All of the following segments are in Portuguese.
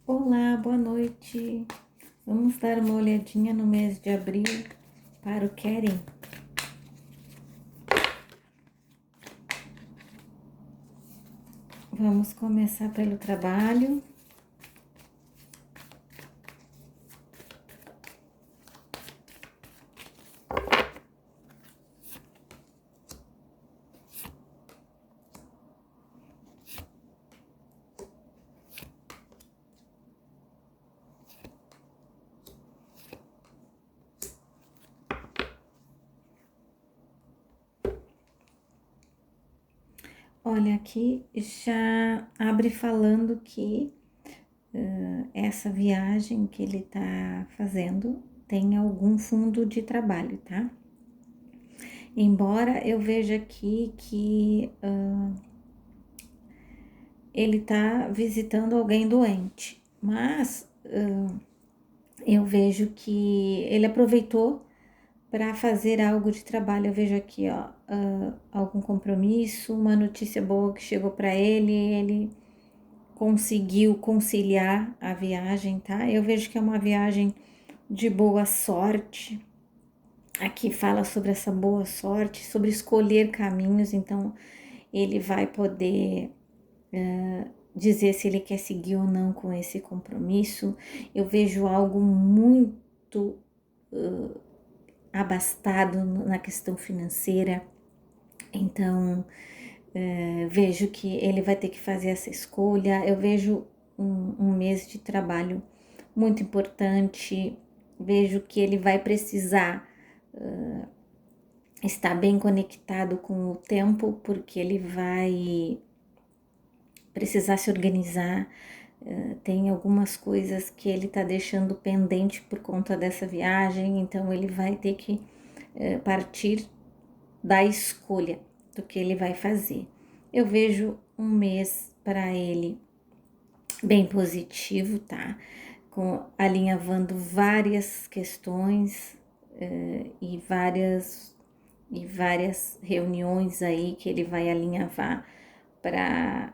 Olá, boa noite. Vamos dar uma olhadinha no mês de abril para o Keren. Vamos começar pelo trabalho. Olha, aqui já abre falando que essa viagem que ele tá fazendo tem algum fundo de trabalho, tá? Embora eu veja aqui que ele tá visitando alguém doente, mas eu vejo que ele aproveitou para fazer algo de trabalho. Eu vejo aqui, ó, algum compromisso, uma notícia boa que chegou para ele conseguiu conciliar a viagem, tá? Eu vejo que é uma viagem de boa sorte. Aqui fala sobre essa boa sorte, sobre escolher caminhos, então ele vai poder dizer se ele quer seguir ou não com esse compromisso. Eu vejo algo muito abastado na questão financeira, então vejo que ele vai ter que fazer essa escolha. Eu vejo um mês de trabalho muito importante, vejo que ele vai precisar estar bem conectado com o tempo, porque ele vai precisar se organizar. Tem algumas coisas que ele tá deixando pendente por conta dessa viagem, então ele vai ter que partir da escolha do que ele vai fazer. Eu vejo um mês para ele bem positivo, tá? Alinhavando várias questões e várias reuniões aí que ele vai alinhavar para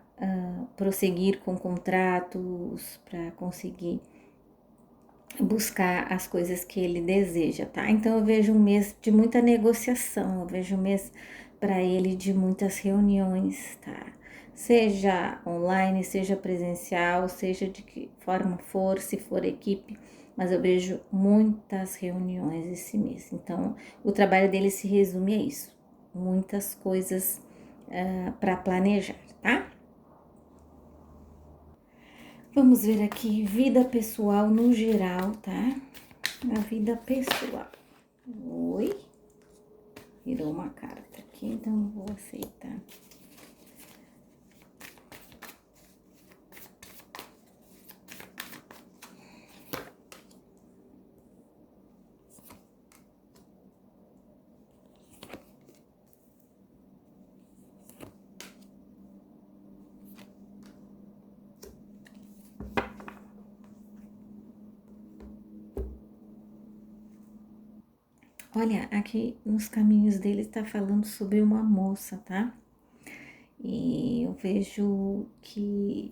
prosseguir com contratos, para conseguir buscar as coisas que ele deseja, tá? Então eu vejo um mês de muita negociação, eu vejo um mês para ele de muitas reuniões, tá? Seja online, seja presencial, seja de que forma for, se for equipe, mas eu vejo muitas reuniões esse mês. Então o trabalho dele se resume a isso, muitas coisas para planejar, tá? Vamos ver aqui, vida pessoal no geral, tá? A vida pessoal. Oi? Virou uma carta aqui, então eu vou aceitar. Olha, aqui nos caminhos dele está falando sobre uma moça, tá? E eu vejo que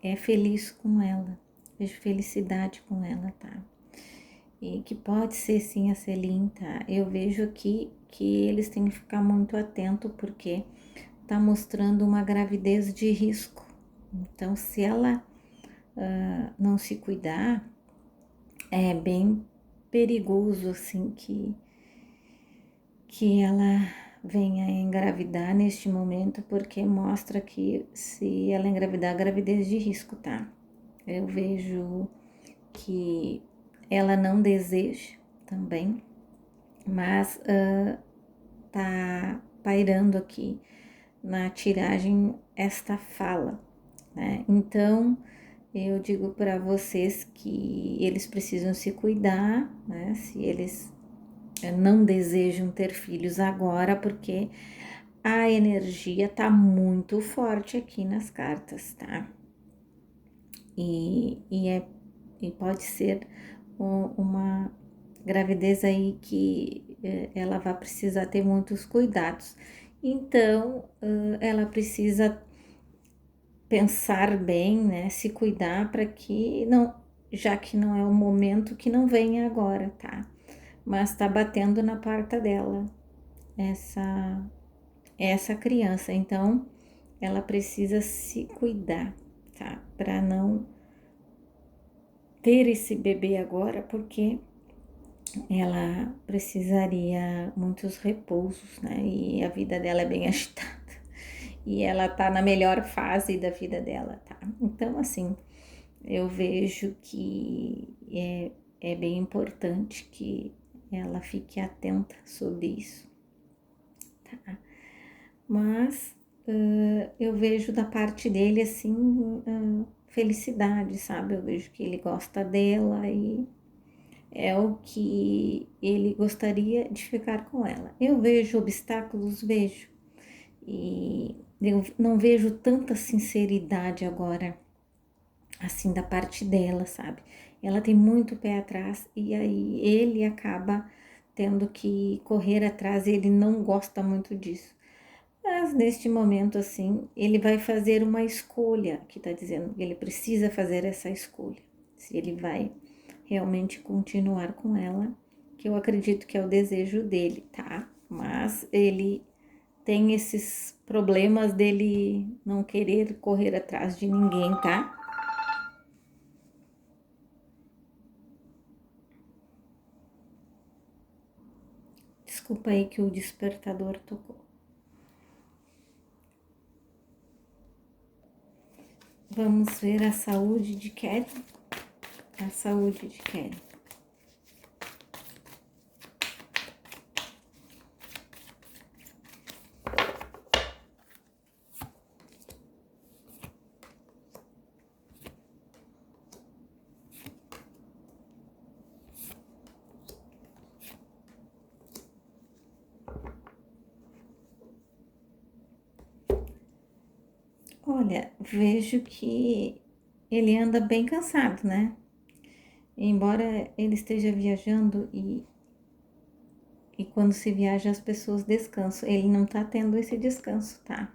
é feliz com ela, vejo felicidade com ela, tá? E que pode ser sim a Celine, tá? Eu vejo aqui que eles têm que ficar muito atento porque tá mostrando uma gravidez de risco. Então, se ela não se cuidar, é bem perigoso assim que ela venha a engravidar neste momento, porque mostra que se ela engravidar, gravidez de risco, tá? Eu vejo que ela não deseja também, mas tá pairando aqui na tiragem esta fala, né? Então, eu digo para vocês que eles precisam se cuidar, né? Se eles não desejam ter filhos agora, porque a energia tá muito forte aqui nas cartas, tá? E pode ser uma gravidez aí que ela vai precisar ter muitos cuidados. Então, ela precisa pensar bem, né? Se cuidar para que não, já que não é o momento, que não venha agora, tá? Mas tá batendo na porta dela essa criança, então ela precisa se cuidar, tá? Para não ter esse bebê agora, porque ela precisaria muitos repousos, né? E a vida dela é bem agitada. E ela tá na melhor fase da vida dela, tá? Então, assim, eu vejo que é bem importante que ela fique atenta sobre isso, tá? Mas eu vejo da parte dele, assim, felicidade, sabe? Eu vejo que ele gosta dela e é o que ele gostaria de ficar com ela. Eu vejo obstáculos, vejo, e eu não vejo tanta sinceridade agora, assim, da parte dela, sabe? Ela tem muito pé atrás e aí ele acaba tendo que correr atrás, ele não gosta muito disso. Mas neste momento, assim, ele vai fazer uma escolha, que tá dizendo que ele precisa fazer essa escolha. Se ele vai realmente continuar com ela, que eu acredito que é o desejo dele, tá? Mas ele tem esses problemas dele não querer correr atrás de ninguém, tá? Desculpa aí que o despertador tocou. Vamos ver a saúde de Kelly. A saúde de Kelly. Olha, vejo que ele anda bem cansado, né? Embora ele esteja viajando e quando se viaja as pessoas descansam, ele não tá tendo esse descanso, tá?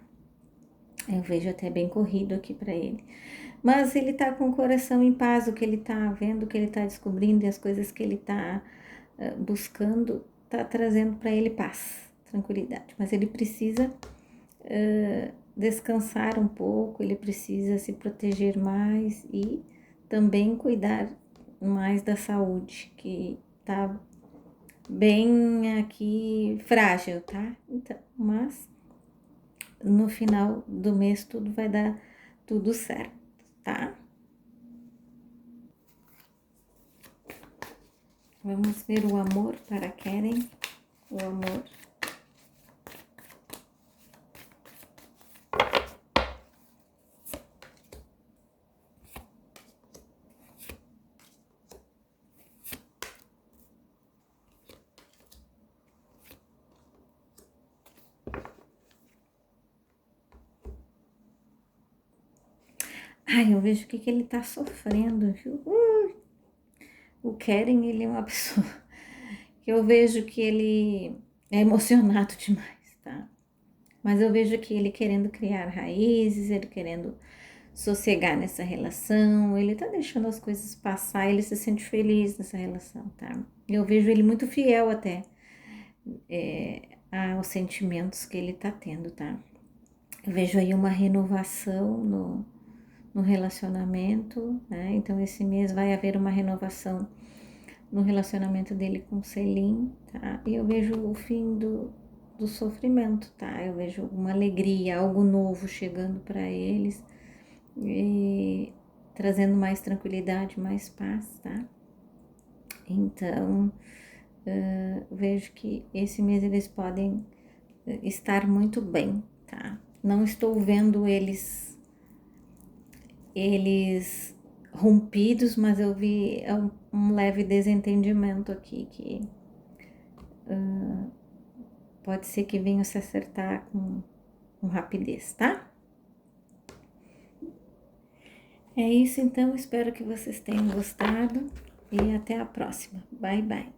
Eu vejo até bem corrido aqui para ele. Mas ele tá com o coração em paz, o que ele tá vendo, o que ele tá descobrindo e as coisas que ele tá buscando, tá trazendo para ele paz, tranquilidade. Mas ele precisa descansar um pouco, ele precisa se proteger mais e também cuidar mais da saúde, que tá bem aqui frágil, tá? Então, mas no final do mês tudo vai dar tudo certo, tá? Vamos ver o amor para Karen. O amor. Ai, eu vejo que ele tá sofrendo, viu? O Karen, ele é uma pessoa que eu vejo que ele é emocionado demais, tá? Mas eu vejo que ele querendo criar raízes, ele querendo sossegar nessa relação, ele tá deixando as coisas passar, ele se sente feliz nessa relação, tá? Eu vejo ele muito fiel até aos sentimentos que ele tá tendo, tá? Eu vejo aí uma renovação no relacionamento, né? Então esse mês vai haver uma renovação no relacionamento dele com Celine, tá? E eu vejo o fim do sofrimento, tá? Eu vejo uma alegria, algo novo chegando para eles e trazendo mais tranquilidade, mais paz, tá? Então, vejo que esse mês eles podem estar muito bem, tá? Não estou vendo eles rompidos, mas eu vi um leve desentendimento aqui que pode ser que venham se acertar com rapidez, tá? É isso então, espero que vocês tenham gostado e até a próxima. Bye, bye.